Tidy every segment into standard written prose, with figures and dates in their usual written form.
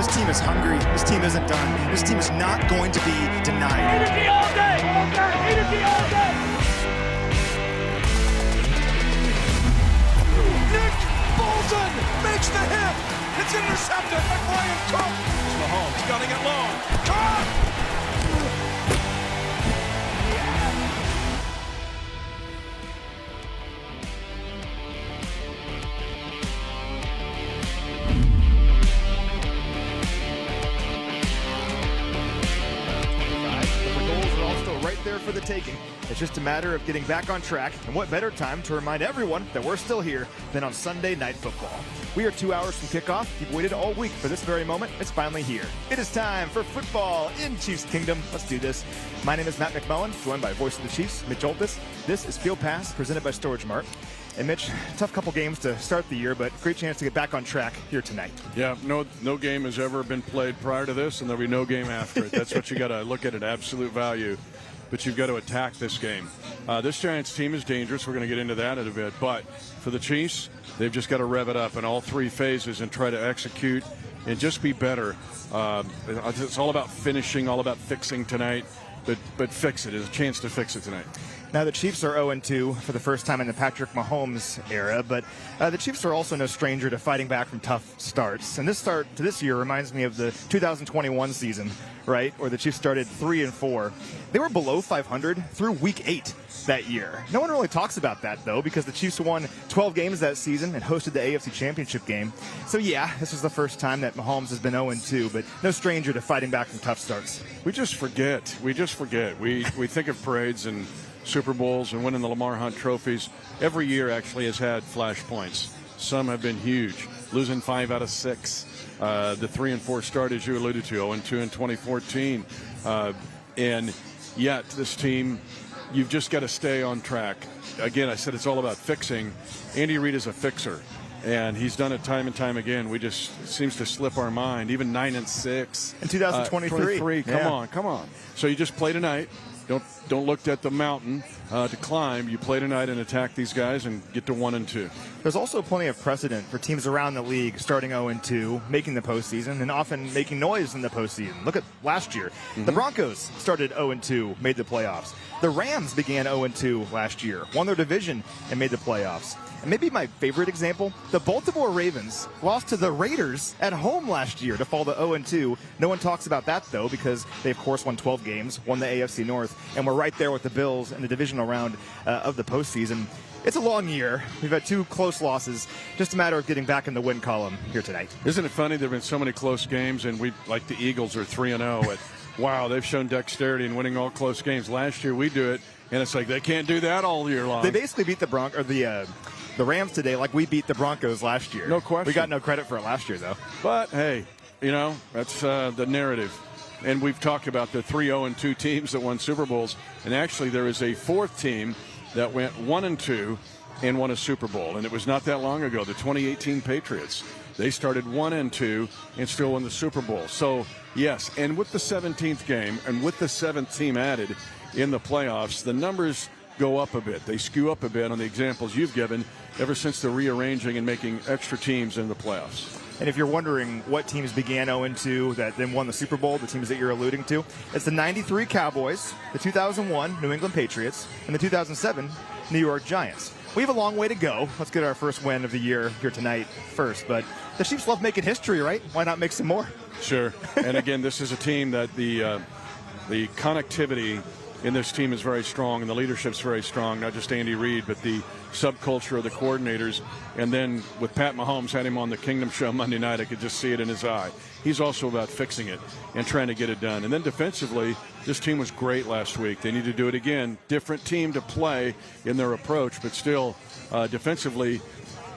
This team is hungry. This team isn't done. This team is not going to be denied. Energy all day! Energy all day! Nick Bolton makes the hit. It's intercepted by Brian Cook. It's Mahomes gunning it long. Cook! Right there for the taking. It's just a matter of getting back on track, and what better time to remind everyone that we're still here than on Sunday Night Football. We are 2 hours from kickoff. You've waited all week for this very moment. It's finally here. It is time for football in Chiefs Kingdom. Let's do this. My name is Matt McMullen, joined by Voice of the Chiefs, Mitch Holthus. This is Field Pass, presented by StorageMart. And Mitch, tough couple games to start the year, but great chance to get back on track here tonight. Yeah, no game has ever been played prior to this, and there'll be no game after it. That's what you got to look at absolute value. But you've got to attack this game. This Giants team is dangerous. We're going to get into that in a bit. But for the Chiefs, they've just got to rev it up in all three phases and try to execute and just be better. It's all about finishing, all about fixing tonight. But fix it. There's a chance to fix it tonight. Now, the Chiefs are 0-2 for the first time in the Patrick Mahomes era, but the Chiefs are also no stranger to fighting back from tough starts. And this start to this year reminds me of the 2021 season, right, where the Chiefs started 3-4. They were below 500 through Week 8 that year. No one really talks about that, though, because the Chiefs won 12 games that season and hosted the AFC Championship game. So, yeah, this was the first time that Mahomes has been 0-2, but no stranger to fighting back from tough starts. We just forget. We think of parades and Super Bowls and winning the Lamar Hunt trophies. Every year actually has had flashpoints. Some have been huge, losing 5 out of 6. The 3-4 start, as you alluded to, 0-2 in 2014. And yet this team, you've just got to stay on track. Again, I said it's all about fixing. Andy Reid is a fixer, and he's done it time and time again. It seems to slip our mind. Even 9-6 in 2023. Come on. So you just play tonight. Don't look at the mountain to climb. You play tonight and attack these guys and get to 1-2. There's also plenty of precedent for teams around the league starting 0-2, making the postseason, and often making noise in the postseason. Look at last year. The Broncos started 0-2, made the playoffs. The Rams began 0-2 last year, won their division, and made the playoffs. And maybe my favorite example, the Baltimore Ravens lost to the Raiders at home last year to fall to 0-2. No one talks about that, though, because they, of course, won 12 games, won the AFC North, and we're right there with the Bills in the divisional round of the postseason. It's a long year. We've had 2 close losses. Just a matter of getting back in the win column here tonight. Isn't it funny? There have been so many close games, and we, like the Eagles, are 3-0. Wow, they've shown dexterity in winning all close games. Last year we do it, and it's like they can't do that all year long. They basically beat the Rams today like we beat the Broncos last year. No question. We got no credit for it last year, though. But, hey, that's the narrative. And we've talked about the 3-0-2 teams that won Super Bowls. And actually there is a 4th team that went 1-2 and won a Super Bowl. And it was not that long ago, the 2018 Patriots. They started 1-2 and still won the Super Bowl. So, yes, and with the 17th game and with the 7th team added in the playoffs, the numbers go up a bit. They skew up a bit on the examples you've given ever since the rearranging and making extra teams in the playoffs. And if you're wondering what teams began 0-2 that then won the Super Bowl, the teams that you're alluding to, it's the 93 Cowboys, the 2001 New England Patriots, and the 2007 New York Giants. We have a long way to go. Let's get our first win of the year here tonight first. But the Chiefs love making history, right? Why not make some more? Sure. And again, this is a team that the connectivity in this team is very strong, and the leadership's very strong, not just Andy Reid, but the subculture of the coordinators. And then with Pat Mahomes, had him on the Kingdom Show Monday night, I could just see it in his eye. He's also about fixing it and trying to get it done. And then defensively, this team was great last week. They need to do it again. Different team to play in their approach, but still defensively,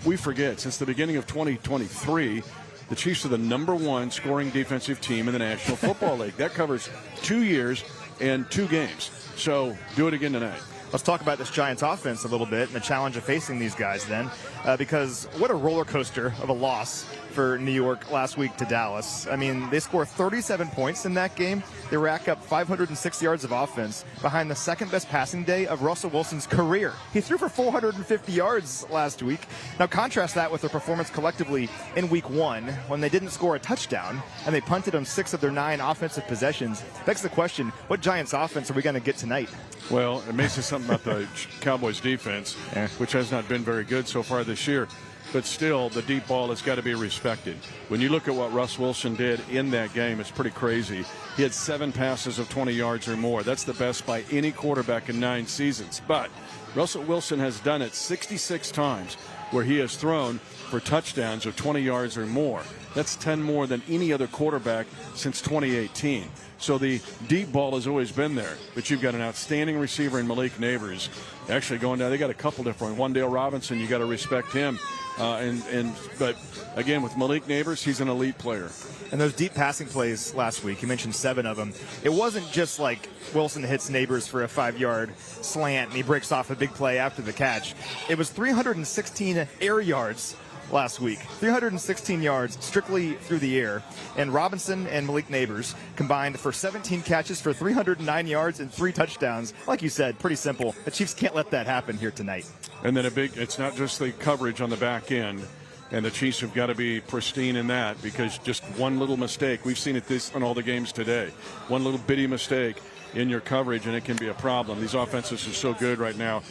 we forget, since the beginning of 2023, the Chiefs are the #1 scoring defensive team in the National Football League. That covers 2 years and 2 games. So do it again tonight. Let's talk about this Giants offense a little bit and the challenge of facing these guys then, because what a roller coaster of a loss for New York last week to Dallas. I mean, they score 37 points in that game. They rack up 506 yards of offense behind the second-best passing day of Russell Wilson's career. He threw for 450 yards last week. Now, contrast that with their performance collectively in Week 1 when they didn't score a touchdown and they punted on 6 of their 9 offensive possessions. Begs the question, what Giants offense are we going to get tonight? Well, it may say something about the Cowboys defense, which has not been very good so far this year. But still, the deep ball has got to be respected. When you look at what Russ Wilson did in that game, it's pretty crazy. He had 7 passes of 20 yards or more. That's the best by any quarterback in 9 seasons. But Russell Wilson has done it 66 times where he has thrown for touchdowns of 20 yards or more. That's 10 more than any other quarterback since 2018. So the deep ball has always been there. But you've got an outstanding receiver in Malik Neighbors. Actually going down, they got a couple different. Wandale Robinson, you got to respect him. But again, with Malik Neighbors, he's an elite player. And those deep passing plays last week, you mentioned 7 of them. It wasn't just like Wilson hits Neighbors for a 5-yard slant and he breaks off a big play after the catch. It was 316 air yards last week. 316 yards strictly through the air. And Robinson and Malik Neighbors combined for 17 catches for 309 yards and 3 touchdowns. Like you said, pretty simple. The Chiefs can't let that happen here tonight. And then it's not just the coverage on the back end. And the Chiefs have got to be pristine in that, because just one little mistake, we've seen it in all the games today, one little bitty mistake in your coverage and it can be a problem. These offenses are so good right now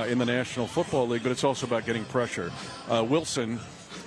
in the National Football League, but it's also about getting pressure. Wilson,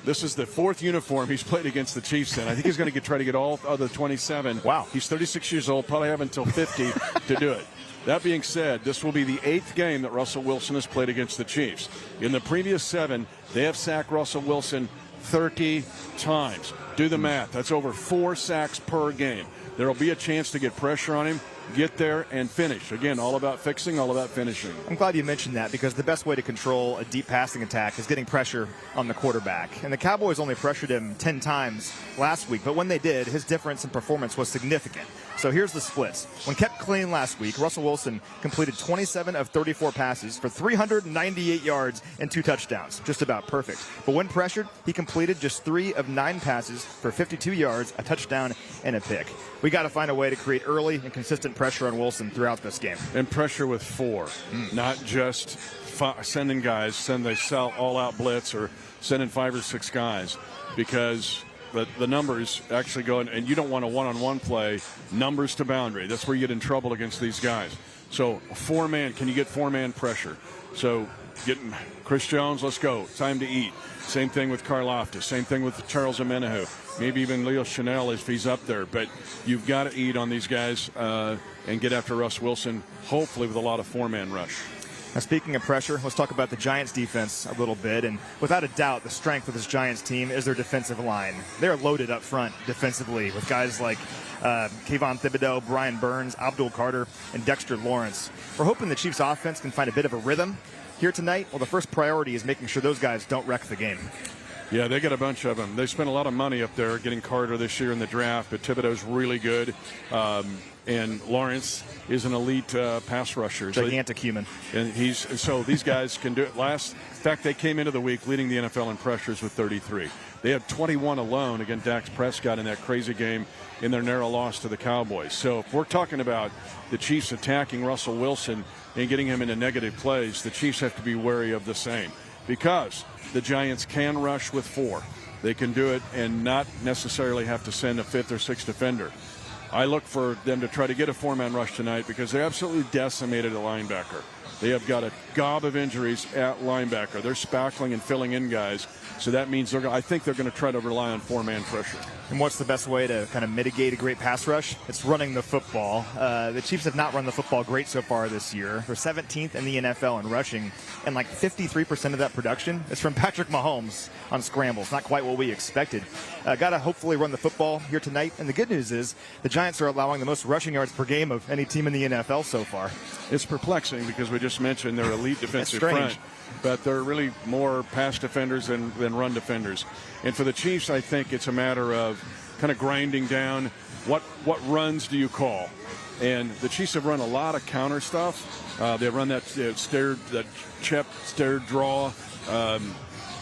this is the 4th uniform he's played against the Chiefs in. I think he's going to try to get all of the 27. Wow. He's 36 years old, probably have until 50 to do it. That being said, this will be the 8th game that Russell Wilson has played against the Chiefs. In the previous 7, they have sacked Russell Wilson 30 times. Do the math. That's over 4 sacks per game. There will be a chance to get pressure on him, get there, and finish. Again, all about fixing, all about finishing. I'm glad you mentioned that, because the best way to control a deep passing attack is getting pressure on the quarterback. And the Cowboys only pressured him 10 times last week, but when they did, his difference in performance was significant. So here's the splits. When kept clean last week, Russell Wilson completed 27 of 34 passes for 398 yards and 2 touchdowns. Just about perfect. But when pressured, he completed just 3 of 9 passes for 52 yards, a touchdown, and a pick. We got to find a way to create early and consistent pressure on Wilson throughout this game. And pressure with 4, not just sending guys, they sell all-out blitz or sending 5 or 6 guys, because the numbers actually go in, and you don't want a one-on-one play, numbers to boundary. That's where you get in trouble against these guys. So 4-man, can you get 4-man pressure? So getting Chris Jones, let's go. Time to eat. Same thing with Karlaftis. Same thing with Charles Omenihu. Maybe even Leo Chanel if he's up there. But you've got to eat on these guys and get after Russ Wilson, hopefully with a lot of 4-man rush. Now, speaking of pressure, let's talk about the Giants defense a little bit. And without a doubt, the strength of this Giants team is their defensive line. They're loaded up front defensively with guys like Kayvon Thibodeau, Brian Burns, Abdul Carter, and Dexter Lawrence. We're hoping the Chiefs offense can find a bit of a rhythm here tonight. Well, the first priority is making sure those guys don't wreck the game. Yeah, they got a bunch of them. They spent a lot of money up there getting Carter this year in the draft, but Thibodeau's really good. And Lawrence is an elite pass rusher. Gigantic human. And so these guys can do it. In fact, they came into the week leading the NFL in pressures with 33. They had 21 alone against Dak Prescott in that crazy game in their narrow loss to the Cowboys. So if we're talking about the Chiefs attacking Russell Wilson and getting him into negative plays, the Chiefs have to be wary of the same, because the Giants can rush with 4. They can do it and not necessarily have to send a 5th or 6th defender. I look for them to try to get a 4-man rush tonight, because they're absolutely decimated at linebacker. They have got a gob of injuries at linebacker. They're spackling and filling in guys. So that means I think they're going to try to rely on 4-man pressure. And what's the best way to kind of mitigate a great pass rush? It's running the football. The Chiefs have not run the football great so far this year. They're 17th in the NFL in rushing, and like 53% of that production is from Patrick Mahomes on scrambles. Not quite what we expected. Got to hopefully run the football here tonight. And the good news is the Giants are allowing the most rushing yards per game of any team in the NFL so far. It's perplexing, because we just mentioned they're elite defensive front, but they're really more pass defenders than run defenders. And for the Chiefs, I think it's a matter of kind of grinding down what runs do you call. And the Chiefs have run a lot of counter stuff. They run that chip, stair draw,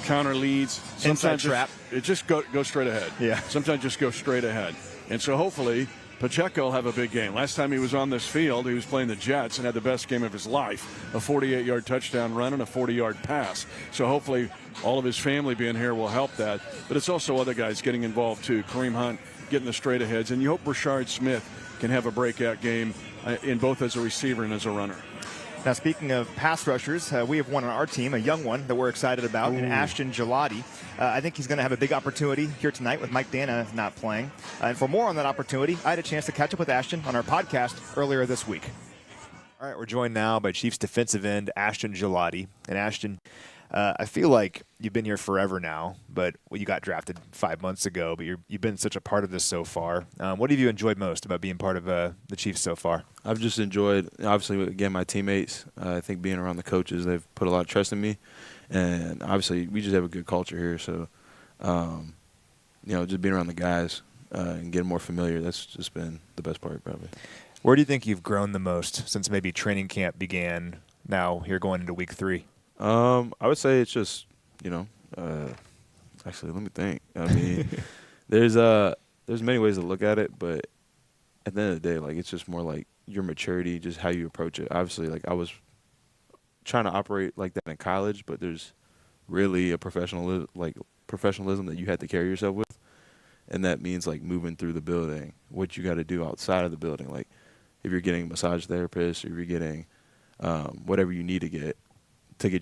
counter leads. Inside trap. just go straight ahead. Yeah. Sometimes just go straight ahead. And so hopefully Pacheco will have a big game. Last time he was on this field, he was playing the Jets and had the best game of his life, a 48-yard touchdown run and a 40-yard pass. So hopefully all of his family being here will help that. But it's also other guys getting involved too. Kareem Hunt getting the straight aheads. And you hope Rashard Smith can have a breakout game in both as a receiver and as a runner. Now, speaking of pass rushers, we have one on our team, a young one that we're excited about, in Ashton Gelati. I think he's going to have a big opportunity here tonight with Mike Dana not playing. And for more on that opportunity, I had a chance to catch up with Ashton on our podcast earlier this week. All right, we're joined now by Chiefs defensive end Ashton Gelati. And Ashton, I feel like you've been here forever now, but you got drafted 5 months ago, but you've been such a part of this so far. What have you enjoyed most about being part of the Chiefs so far? I've just enjoyed, obviously, again, my teammates. I think being around the coaches, they've put a lot of trust in me. And obviously, we just have a good culture here. So, just being around the guys and getting more familiar, that's just been the best part, probably. Where do you think you've grown the most since maybe training camp began, now here going into week 3? I would say it's just, actually, let me think. I mean, there's many ways to look at it, but at the end of the day, like, it's just more like your maturity, just how you approach it. Obviously, like, I was trying to operate like that in college, but there's really a professionalism that you had to carry yourself with, and that means, like, moving through the building, what you got to do outside of the building. Like, if you're getting a massage therapist, or if you're getting whatever you need to get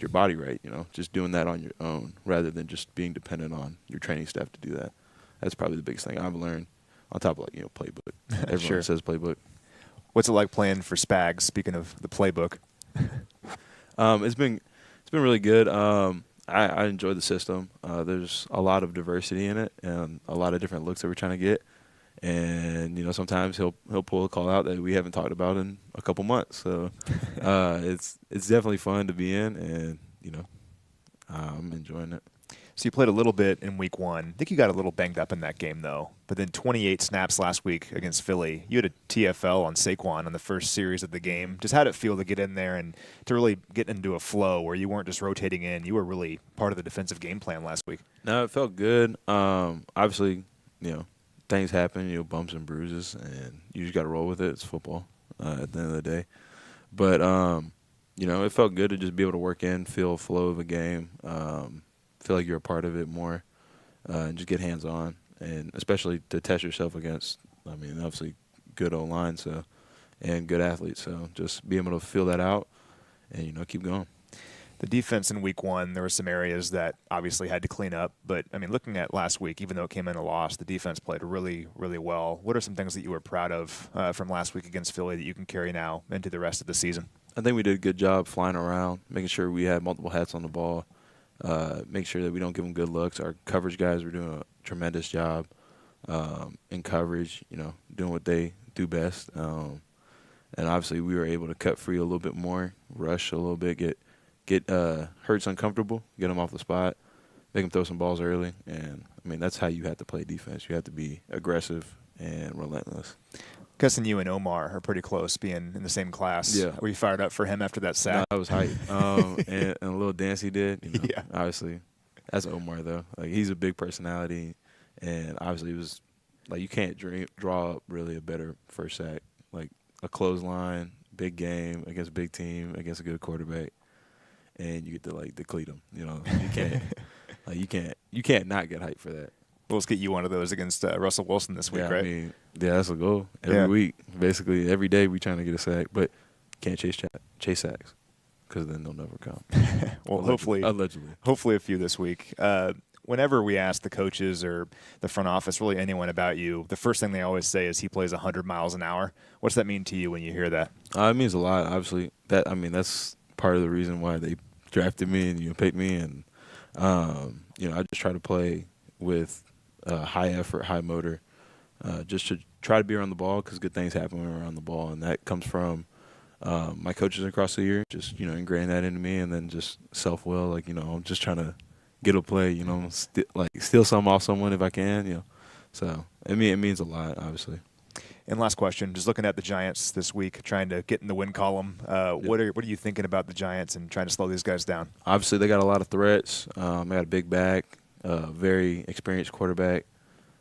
your body right, just doing that on your own rather than just being dependent on your training staff to do that. That's probably the biggest thing I've learned, on top of, like, playbook. Everyone Sure. says playbook. What's it like playing for Spags, speaking of the playbook? It's been really good. I enjoy the system. There's a lot of diversity in it and a lot of different looks that we're trying to get. And sometimes he'll pull a call out that we haven't talked about in a couple months. So it's definitely fun to be in, and I'm enjoying it. So you played a little bit in week 1. I think you got a little banged up in that game, though. But then 28 snaps last week against Philly. You had a TFL on Saquon on the first series of the game. Just how'd it feel to get in there and to really get into a flow where you weren't just rotating in? You were really part of the defensive game plan last week. No, it felt good. Obviously, things happen, bumps and bruises, and you just got to roll with it. It's football at the end of the day. But, it felt good to just be able to work in, feel a flow of a game, feel like you're a part of it more, and just get hands-on, and especially to test yourself against, obviously good O-line and good athletes. So just be able to feel that out and, keep going. The defense in week 1, there were some areas that obviously had to clean up. But, looking at last week, even though it came in a loss, the defense played really, really well. What are some things that you were proud of from last week against Philly that you can carry now into the rest of the season? I think we did a good job flying around, making sure we had multiple hats on the ball, make sure that we don't give them good looks. Our coverage guys were doing a tremendous job in coverage, doing what they do best. And obviously we were able to cut free a little bit more, rush a little bit, get Hurts uncomfortable, get him off the spot, make him throw some balls early. And, that's how you have to play defense. You have to be aggressive and relentless. Guessing you and Omar are pretty close, being in the same class. Yeah. Were you fired up for him after that sack? No, I was hype. And a little dance he did. Yeah. Obviously, that's Omar, though. Like, he's a big personality, and obviously it was like you can't draw up really a better first sack. Like, a clothesline, big game against a big team, against a good quarterback, and you get to, like, deplete him. You can't you can't not get hyped for that. Well, let's get you one of those against Russell Wilson this week, Yeah, right? that's a goal every week. Basically, every day we trying to get a sack, but can't chase sacks because then they'll never come. Well, allegedly. Hopefully a few this week. Whenever we ask the coaches or the front office, really anyone about you, the first thing they always say is he plays 100 miles an hour. What's that mean to you when you hear that? It means a lot, obviously. That's part of the reason why they drafted me and picked me. And, I just try to play with high effort, high motor, just to try to be around the ball because good things happen when we're around the ball. And that comes from my coaches across the year, just, ingraining that into me, and then just self-will. Like, I'm just trying to get a play, steal something off someone if I can, So it means a lot, obviously. And last question, just looking at the Giants this week, trying to get in the win column. What are you thinking about the Giants and trying to slow these guys down? Obviously, they got a lot of threats. They got a big back. very experienced quarterback,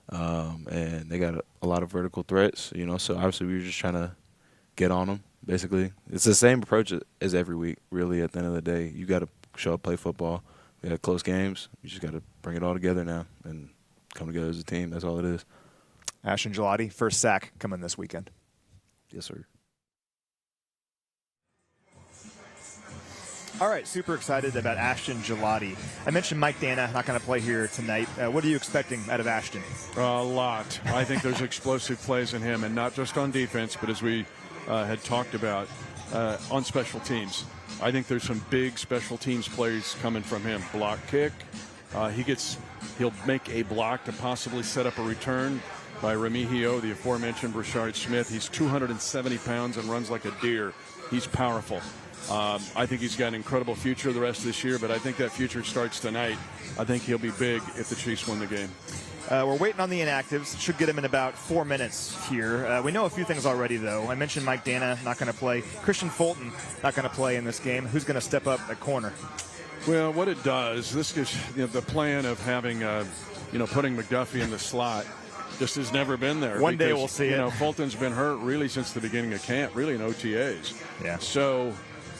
and they got a lot of vertical threats. So obviously we were just trying to get on them. Basically, it's the same approach as every week. Really, at the end of the day, you got to show up, play football. We had close games. You just got to bring it all together now and come together as a team. That's all it is. Ashton Gelati, first sack coming this weekend. Yes, sir. All right, super excited about Ashton Gelati. I mentioned Mike Dana not going to play here tonight. What are you expecting out of Ashton? A lot. I think there's explosive plays in him, and not just on defense, but as we had talked about, on special teams. I think there's some big special teams plays coming from him. Block kick. He'll make a block to possibly set up a return by Remigio, the aforementioned Brashard Smith. He's 270 pounds and runs like a deer. He's powerful. I think he's got an incredible future the rest of this year, but I think that future starts tonight. I think he'll be big if the Chiefs win the game. We're waiting on the inactives. Should get him in about 4 minutes here. We know a few things already, though. I mentioned Mike Dana not going to play. Christian Fulton not going to play in this game. Who's going to step up at corner? Well, what it does, this is the plan of having, putting McDuffie in the slot just has never been there. One day we'll see it. Fulton's been hurt really since the beginning of camp, really in OTAs. Yeah. So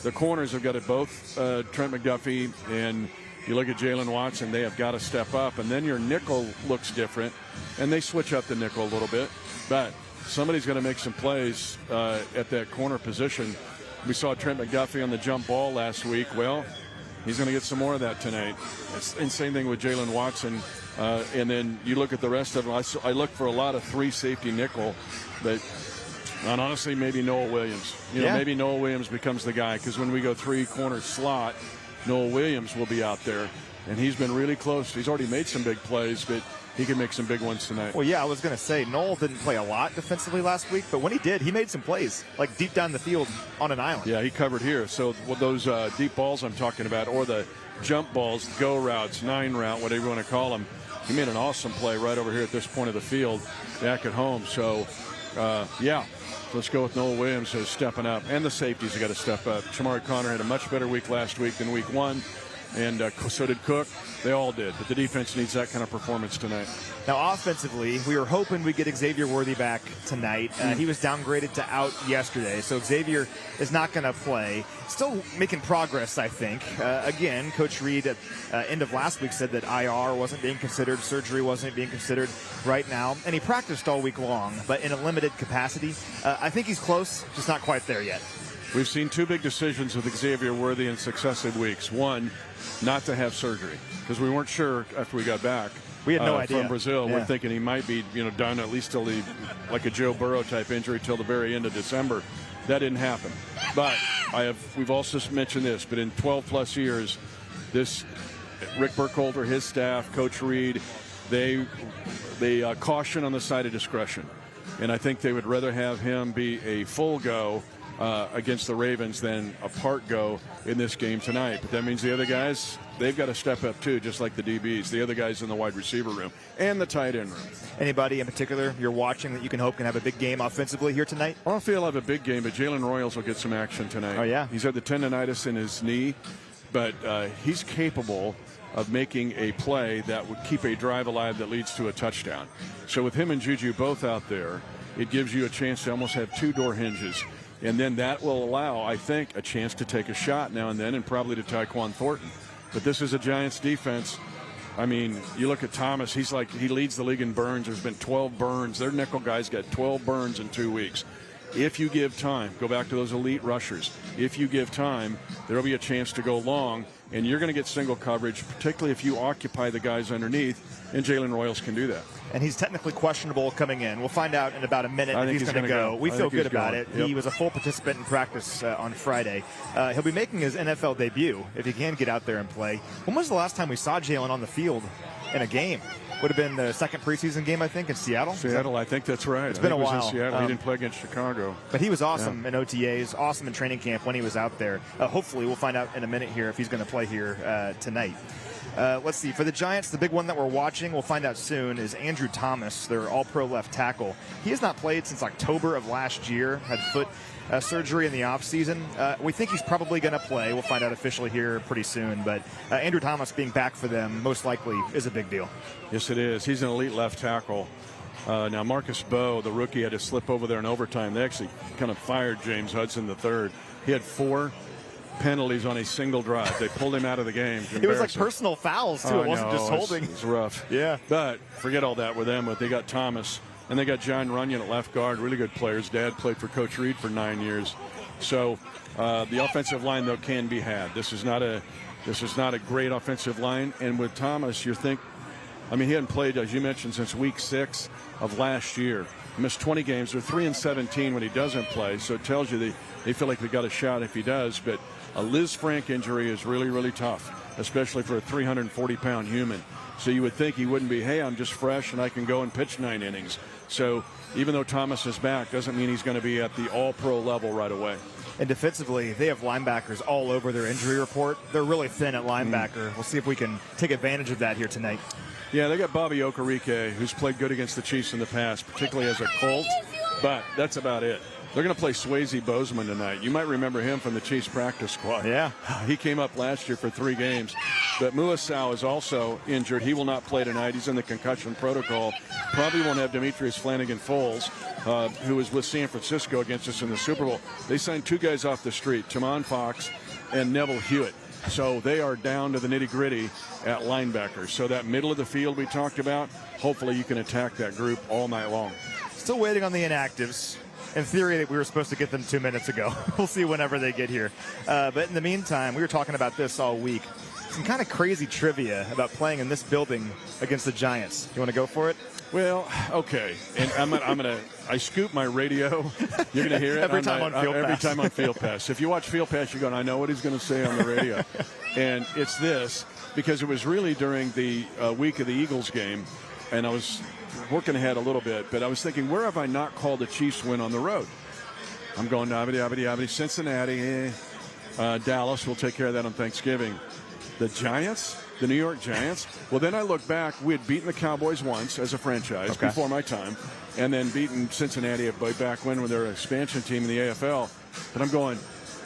the corners have got it both. Trent McDuffie and you look at Jalen Watson, they have got to step up. And then your nickel looks different, and they switch up the nickel a little bit. But somebody's going to make some plays at that corner position. We saw Trent McDuffie on the jump ball last week. Well, he's going to get some more of that tonight. And same thing with Jalen Watson. And then you look at the rest of them. I look for a lot of three safety nickel. And honestly, maybe Noah Williams. Maybe Noah Williams becomes the guy, because when we go three-corner slot, Noah Williams will be out there. And he's been really close. He's already made some big plays, but he can make some big ones tonight. Well, yeah, I was going to say, Noel didn't play a lot defensively last week, but when he did, he made some plays, like deep down the field on an island. Yeah, he covered here. So those deep balls I'm talking about, or the jump balls, go routes, 9 route, whatever you want to call them, he made an awesome play right over here at this point of the field back at home. So, let's go with Noah Williams as stepping up. And the safeties have got to step up. Shamari Connor had a much better week last week than week 1. And so did Cook. They all did. But the defense needs that kind of performance tonight. Now, offensively, we were hoping we'd get Xavier Worthy back tonight. He was downgraded to out yesterday, so Xavier is not going to play. Still making progress, I think. Again, Coach Reed at end of last week said that IR wasn't being considered, surgery wasn't being considered right now, and he practiced all week long, but in a limited capacity. I think he's close, just not quite there yet. We've seen 2 big decisions with Xavier Worthy in successive weeks. One, not to have surgery, because we weren't sure after we got back. We had no idea. From Brazil. Yeah. We're thinking he might be, done at least till like a Joe Burrow type injury till the very end of December. That didn't happen. But we've also mentioned this, but in 12 plus years, Rick Burkholder, his staff, Coach Reed, they caution on the side of discretion. And I think they would rather have him be a full go against the Ravens than a part go in this game tonight. But that means the other guys, they've got to step up too, just like the DBs, the other guys in the wide receiver room and the tight end room. Anybody in particular you're watching that you can hope can have a big game offensively here tonight? I don't feel I'll have a big game, but Jalen Royals will get some action tonight. Oh, yeah? He's had the tendonitis in his knee, but he's capable of making a play that would keep a drive alive that leads to a touchdown. So with him and Juju both out there, it gives you a chance to almost have 2 door hinges. And then that will allow, I think, a chance to take a shot now and then, and probably to Tyquan Thornton. But this is a Giants defense. I mean, you look at Thomas, he leads the league in burns. There's been 12 burns. Their nickel guys got 12 burns in 2 weeks. If you give time, go back to those elite rushers. If you give time, there will be a chance to go long, and you're going to get single coverage, particularly if you occupy the guys underneath, and Jalen Royals can do that. And he's technically questionable coming in. We'll find out in about a minute if he's going to go. We feel good about it. Yep. He was a full participant in practice on Friday. He'll be making his NFL debut if he can get out there and play. When was the last time we saw Jalen on the field in a game? Would have been the second preseason game, I think, in Seattle. I think that's right. It's been a while. In Seattle. He didn't play against Chicago. But he was awesome in OTAs, awesome in training camp when he was out there. Hopefully, we'll find out in a minute here if he's going to play here tonight. Let's see. For the Giants, the big one that we're watching, we'll find out soon, is Andrew Thomas, their all-pro left tackle. He has not played since October of last year, had foot surgery in the offseason. We think he's probably going to play. We'll find out officially here pretty soon. But Andrew Thomas being back for them most likely is a big deal. Yes, it is. He's an elite left tackle. Now, Marcus Bowe, the rookie, had to slip over there in overtime. They actually kind of fired James Hudson III. He had 4 penalties on a single drive. They pulled him out of the game. It was like personal fouls, too. It wasn't just holding. It's rough. Yeah. But forget all that with them. But they got Thomas, and they got John Runyon at left guard. Really good players. Dad played for Coach Reed for 9 years. So the offensive line, though, can be had. This is not a great offensive line. And with Thomas, you think, he hadn't played, as you mentioned, since week 6 of last year. He missed 20 games. They're 3-17 when he doesn't play. So it tells you they feel like they got a shot if he does. But a Liz Frank injury is really, really tough, especially for a 340-pound human. So you would think he wouldn't be, hey, I'm just fresh and I can go and pitch 9 innings. So even though Thomas is back, doesn't mean he's going to be at the all-pro level right away. And defensively, they have linebackers all over their injury report. They're really thin at linebacker. We'll see if we can take advantage of that here tonight. Yeah, they got Bobby Okereke, who's played good against the Chiefs in the past, particularly as a Colt, but that's about it. They're going to play Swayze Bozeman tonight. You might remember him from the Chiefs practice squad. Yeah. He came up last year for 3 games. But Muasau is also injured. He will not play tonight. He's in the concussion protocol. Probably won't have Demetrius Flanagan-Foles, who was with San Francisco against us in the Super Bowl. They signed 2 guys off the street, Tamon Fox and Neville Hewitt. So they are down to the nitty-gritty at linebacker. So that middle of the field we talked about, hopefully you can attack that group all night long. Still waiting on the inactives. In theory, we were supposed to get them 2 minutes ago. We'll see whenever they get here. But in the meantime, we were talking about this all week. Some kind of crazy trivia about playing in this building against the Giants. You want to go for it? Well, okay. And I scoop my radio. You're going to hear it every time on Field Pass. If you watch Field Pass, you're going, I know what he's going to say on the radio. And it's this, because it was really during the week of the Eagles game, and I was working ahead a little bit, but I was thinking, where have I not called the Chiefs win on the road? I'm going, Cincinnati, Dallas. We'll take care of that on Thanksgiving. The Giants? The New York Giants? Well, then I look back. We had beaten the Cowboys once as a franchise before my time, and then beaten Cincinnati way back when they're an expansion team in the AFL. But I'm going,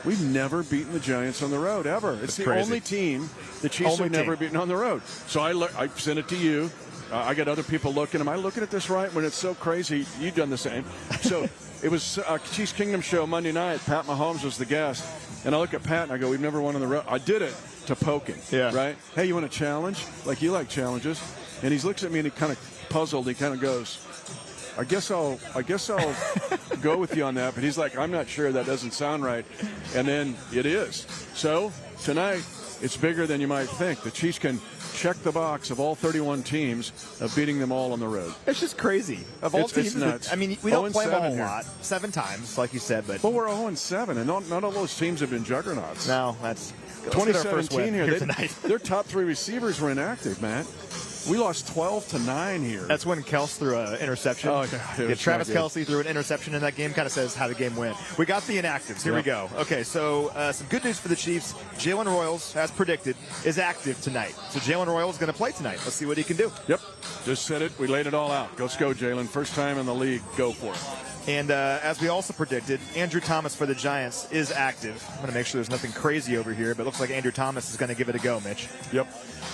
we've never beaten the Giants on the road, ever. It's the crazy. only team the Chiefs have never beaten on the road. So I sent it to you. I got other people looking. Am I looking at this right? When it's so crazy, you've done the same. So it was a Chiefs Kingdom show Monday night. Pat Mahomes was the guest. And I look at Pat and I go, we've never won on the road. I did it to poke him, right? Hey, you want a challenge? Like, you like challenges. And he looks at me and he kind of puzzled. He kind of goes, I guess I'll go with you on that. But he's like, I'm not sure. That doesn't sound right. And then it is. So tonight, it's bigger than you might think. The Chiefs can check the box of all 31 teams of beating them all on the road. It's just crazy. Of all teams, it's nuts. I mean, we don't play them a whole here. lot. 7 times, like you said. But we're 0-7, and not all those teams have been juggernauts. No, that's 2017 here tonight. Their top 3 receivers were inactive, Matt. We lost 12-9 here. That's when Kels threw an interception. Oh, yeah, Travis Kelce threw an interception in that game. Kind of says how the game went. We got the inactives. Here we go. Okay, so some good news for the Chiefs. Jalen Royals, as predicted, is active tonight. So Jalen Royals is going to play tonight. Let's see what he can do. Yep. Just said it. We laid it all out. Let's go, Jalen. First time in the league. Go for it. And as we also predicted, Andrew Thomas for the Giants is active. I'm going to make sure there's nothing crazy over here, but it looks like Andrew Thomas is going to give it a go, Mitch. Yep.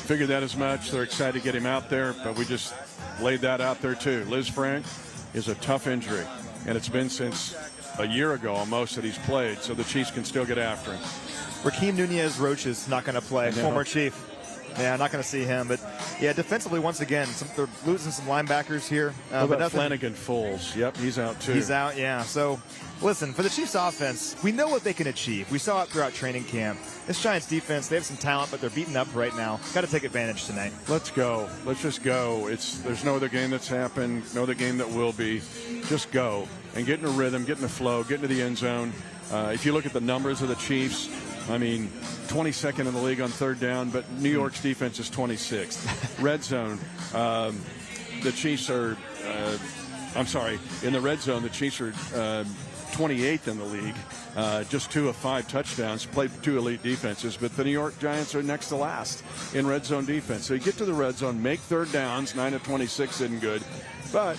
Figured that as much. They're excited to get him out there, but we just laid that out there too. Liz Frank is a tough injury, and it's been since a year ago almost that he's played, so the Chiefs can still get after him. Rakeem Nunez-Roche is not going to play, former Chief. Yeah, not going to see him. But, yeah, defensively, once again, they're losing some linebackers here. But Flanagan-Foles? Yep, he's out too. He's out, yeah. So, listen, for the Chiefs offense, we know what they can achieve. We saw it throughout training camp. This Giants defense, they have some talent, but they're beaten up right now. Got to take advantage tonight. Let's go. Let's just go. There's no other game that's happened, no other game that will be. Just go and get in a rhythm, get in the flow, get into the end zone. If you look at the numbers of the Chiefs, I mean, 22nd in the league on third down, but New York's defense is 26th. Red zone, the Chiefs are, in the red zone, the Chiefs are 28th in the league, just 2 of 5 touchdowns, played 2 elite defenses, but the New York Giants are next to last in red zone defense. So you get to the red zone, make third downs, 9 of 26 isn't good, but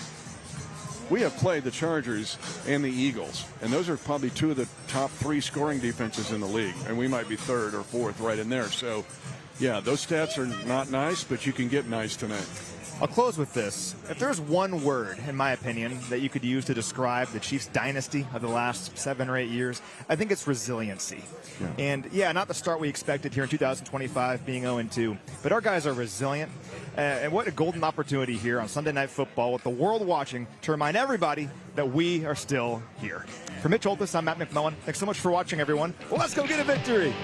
we have played the Chargers and the Eagles, and those are probably 2 of the top 3 scoring defenses in the league, and we might be 3rd or 4th right in there. So, yeah, those stats are not nice, but you can get nice tonight. I'll close with this. If there's one word, in my opinion, that you could use to describe the Chiefs dynasty of the last 7 or 8 years, I think it's resiliency. Yeah. And, yeah, not the start we expected here in 2025 being 0-2, but our guys are resilient. And what a golden opportunity here on Sunday Night Football with the world watching to remind everybody that we are still here. For Mitch Holthus, I'm Matt McMullen. Thanks so much for watching, everyone. Well, let's go get a victory.